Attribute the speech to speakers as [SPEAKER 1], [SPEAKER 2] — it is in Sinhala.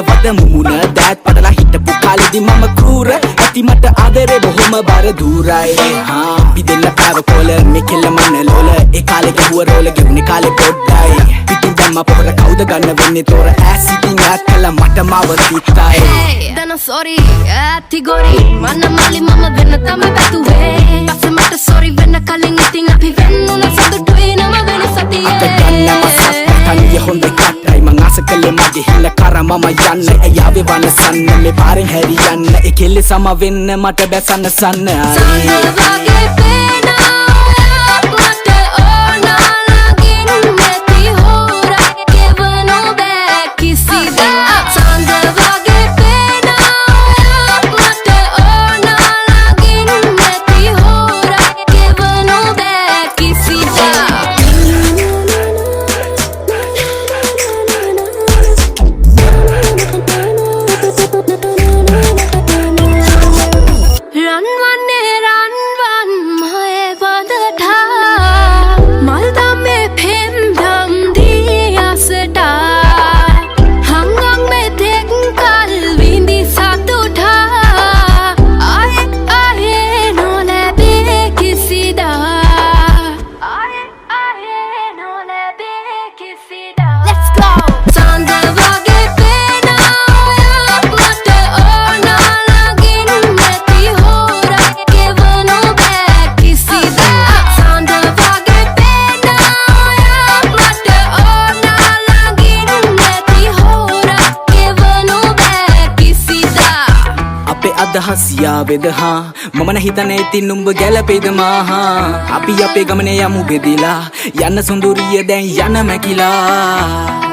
[SPEAKER 1] වද මුමුණ දැත් පටලා හිටපු කාලෙදි මම කූර ඇති මට ආදරේ බොහොම බර දූරයි අපි දෙන්න පැවකොල මෙකෙල්ල මන්න ලෝල ඒ කාලේ ගැහුව රෝල ගෙවුනේ කාලේ පොඩ්ඩයි පිටින් දැම්ම පොර කවුද ගන්න වෙන්නේ තෝර ඇස් ඉතින් ඈත් කළා මට මාව තිත්තයි
[SPEAKER 2] දන සෝරි ඇති ගොරි මන්න මාලි මම වෙන්න තම බැතුවේ පස්සේ මට සෝරි වෙන්න කලින් ඉතින් අපි වෙන්නුන සතුටුයි නම වෙන සතියේ
[SPEAKER 1] අත ගන්න මසස් පටන් හොඳ කට්ටයි මං ආස කළේ මගේ හිල කර මම යන්න එයාවේ වනසන්න මේ පාරෙන් හැරියන්න ඒ කෙල්ලේ සම වෙන්න මට බැසන්න සන්න
[SPEAKER 2] වගේ පේනා මට ඕනා ලගින් නැති හොරා කෙවනෝ බෑ කිසිදා සඳ වගේ පේනා මට ඕනා ලගින් නැති හොරා කෙවනෝ බෑ කිසිදා
[SPEAKER 1] අදහසියාවෙද හා මම හිතන්නේ ඉතින් නුඹ ගැලපෙයිද මාහා අපි අපේ ගමනේ යමු බෙදිලා යන්න සුඳුරිය දැන් යන මැකිලා